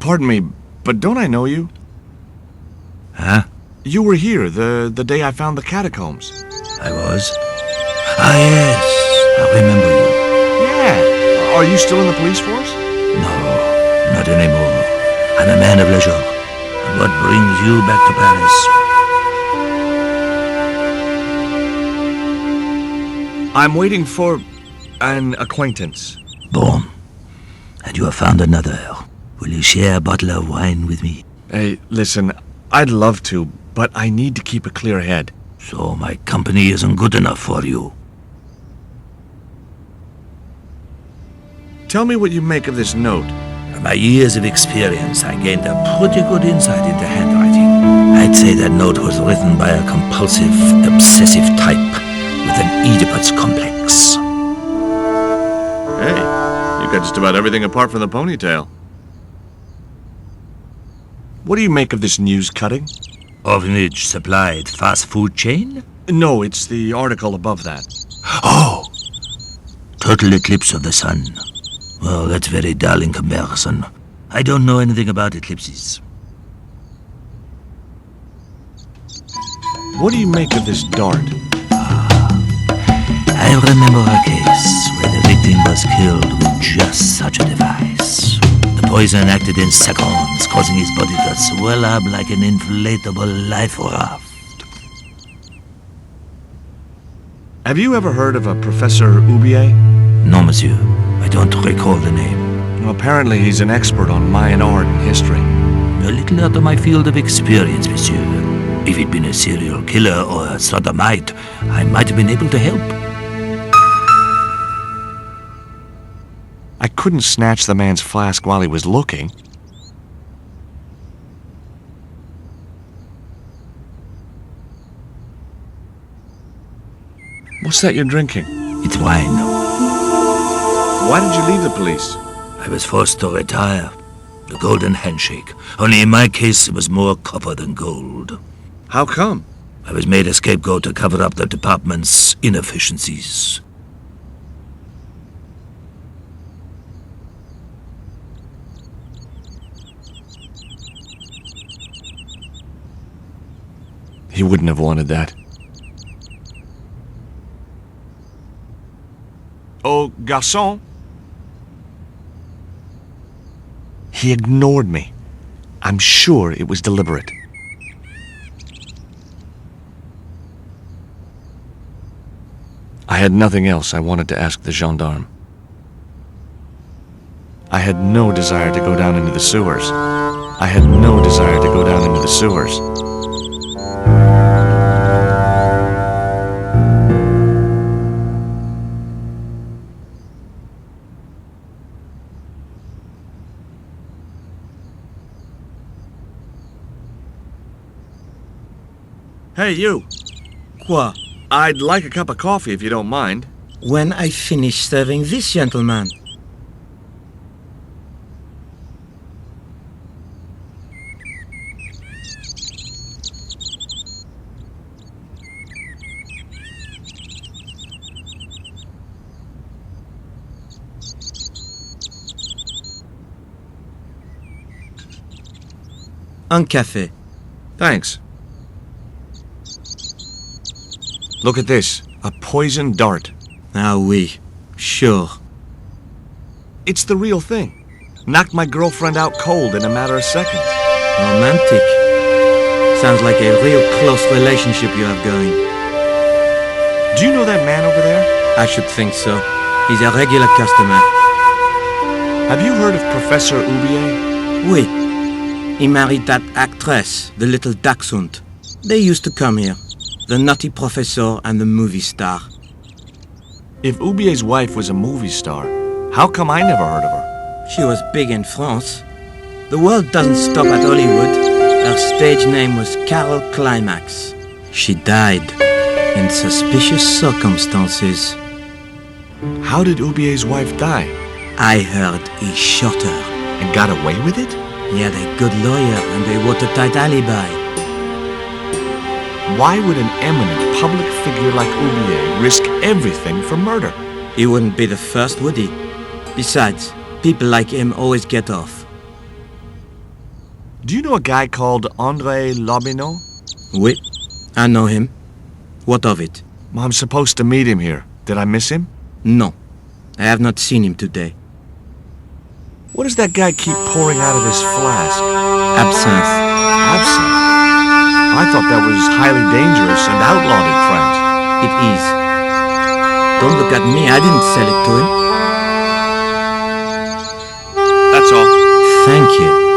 Pardon me, but don't I know you? Huh? You were here the day I found the catacombs. I was? Ah, yes. I remember you. Yeah. Are you still in the police force? No, not anymore. I'm a man of leisure. And what brings you back to Paris? I'm waiting for an acquaintance. Bon. And you have found another. Will you share a bottle of wine with me? Hey, listen, I'd love to, but I need to keep a clear head. So my company isn't good enough for you. Tell me what you make of this note. From my years of experience, I gained a pretty good insight into handwriting. I'd say that note was written by a compulsive, obsessive type with an Oedipus complex. Hey, you got just about everything apart from the ponytail. What do you make of this news cutting? Orphanage supplied fast food chain? No, it's the article above that. Oh! Total eclipse of the sun. Well, that's very dull in comparison. I don't know anything about eclipses. What do you make of this dart? I remember a case where the victim was killed with just such a device. The poison acted in seconds, causing his body to swell up like an inflatable life raft. Have you ever heard of a Professor Oubier? No, monsieur. I don't recall the name. Well, apparently he's an expert on Mayan art and history. A little out of my field of experience, monsieur. If he'd been a serial killer or a sodomite, I might have been able to help. I couldn't snatch the man's flask while he was looking. What's that you're drinking? It's wine. Why did you leave the police? I was forced to retire. The golden handshake. Only in my case, it was more copper than gold. How come? I was made a scapegoat to cover up the department's inefficiencies. He wouldn't have wanted that. Oh, garçon. He ignored me. I'm sure it was deliberate. I had nothing else I wanted to ask the gendarme. I had no desire to go down into the sewers. I had no desire to go down into the sewers. Hey, you. Quoi? I'd like a cup of coffee if you don't mind. When I finish serving this gentleman. Un café. Thanks. Look at this. A poison dart. Ah oui, sure. It's the real thing. Knocked my girlfriend out cold in a matter of seconds. Romantic. Sounds like a real close relationship you have going. Do you know that man over there? I should think so. He's a regular customer. Have you heard of Professor Oubier? Oui. He married that actress, the little dachshund. They used to come here. The nutty professor and the movie star. If Oubier's wife was a movie star, how come I never heard of her? She was big in France. The world doesn't stop at Hollywood. Her stage name was Carol Climax. She died in suspicious circumstances. How did Oubier's wife die? I heard he shot her. And got away with it? He had a good lawyer and a watertight alibi. Why would an eminent public figure like Oubier risk everything for murder? He wouldn't be the first, would he? Besides, people like him always get off. Do you know a guy called Andre Labineau? Oui, I know him. What of it? I'm supposed to meet him here. Did I miss him? No, I have not seen him today. What does that guy keep pouring out of his flask? Absinthe. Absinthe? I thought that was highly dangerous and outlawed in France. It is. Don't look at me, I didn't sell it to him. That's all. Thank you.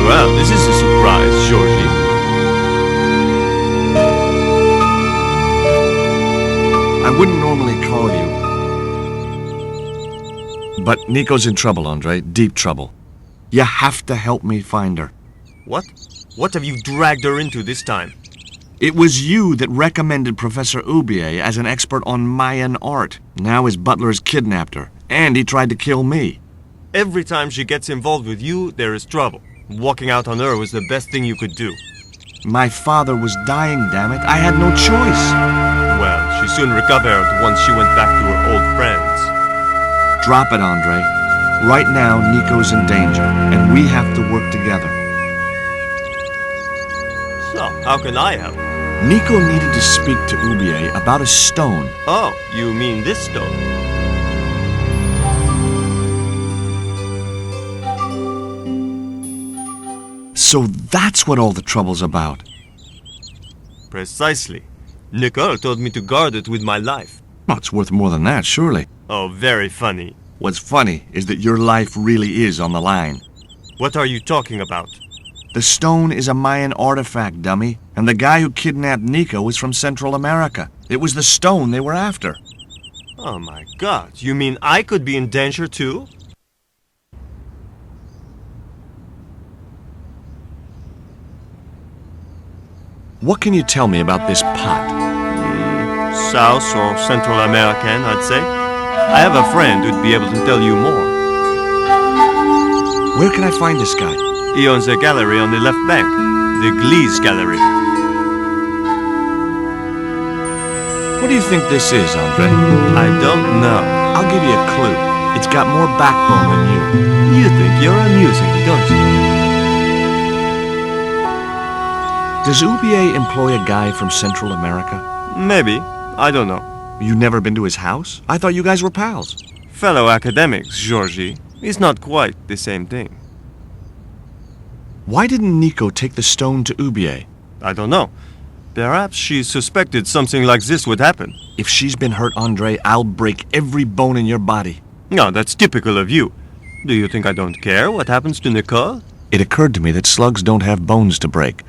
Well, this is a surprise, Georgie. I wouldn't normally call you. But Nico's in trouble, Andre. Deep trouble. You have to help me find her. What? What have you dragged her into this time? It was you that recommended Professor Oubier as an expert on Mayan art. Now his butler has kidnapped her, and he tried to kill me. Every time she gets involved with you, there is trouble. Walking out on her was the best thing you could do. My father was dying, damn it. I had no choice. Well, she soon recovered once she went back to her old friends. Drop it, Andre. Right now, Nico's in danger, and we have to work together. So, how can I help? Nico needed to speak to Oubier about a stone. Oh, you mean this stone? So that's what all the trouble's about. Precisely. Nicole told me to guard it with my life. Well, it's worth more than that, surely. Oh, very funny. What's funny is that your life really is on the line. What are you talking about? The stone is a Mayan artifact, dummy, and the guy who kidnapped Nico was from Central America. It was the stone they were after. Oh my God, you mean I could be in danger too? What can you tell me about this pot? South or Central American, I'd say. I have a friend who'd be able to tell you more. Where can I find this guy? He owns a gallery on the left bank, the Gliese Gallery. What do you think this is, Andre? I don't know. I'll give you a clue. It's got more backbone than you. You think you're amusing, don't you? Does Oubier employ a guy from Central America? Maybe. I don't know. You never been to his house? I thought you guys were pals. Fellow academics, Georgie. It's not quite the same thing. Why didn't Nico take the stone to Oubier? I don't know. Perhaps she suspected something like this would happen. If she's been hurt, Andre, I'll break every bone in your body. No, that's typical of you. Do you think I don't care what happens to Nicole? It occurred to me that slugs don't have bones to break,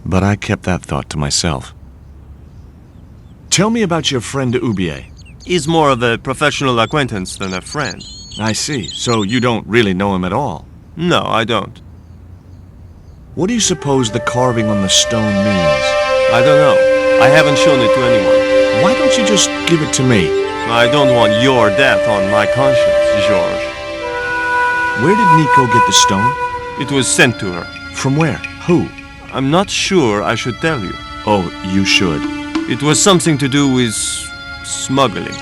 but I kept that thought to myself. Tell me about your friend Oubier. He's more of a professional acquaintance than a friend. I see. So you don't really know him at all. No, I don't. What do you suppose the carving on the stone means? I don't know. I haven't shown it to anyone. Why don't you just give it to me? I don't want your death on my conscience, George. Where did Nico get the stone? It was sent to her. From where? Who? I'm not sure I should tell you. Oh, you should. It was something to do with smuggling.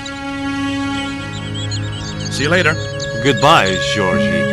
See you later. Goodbye, Georgie.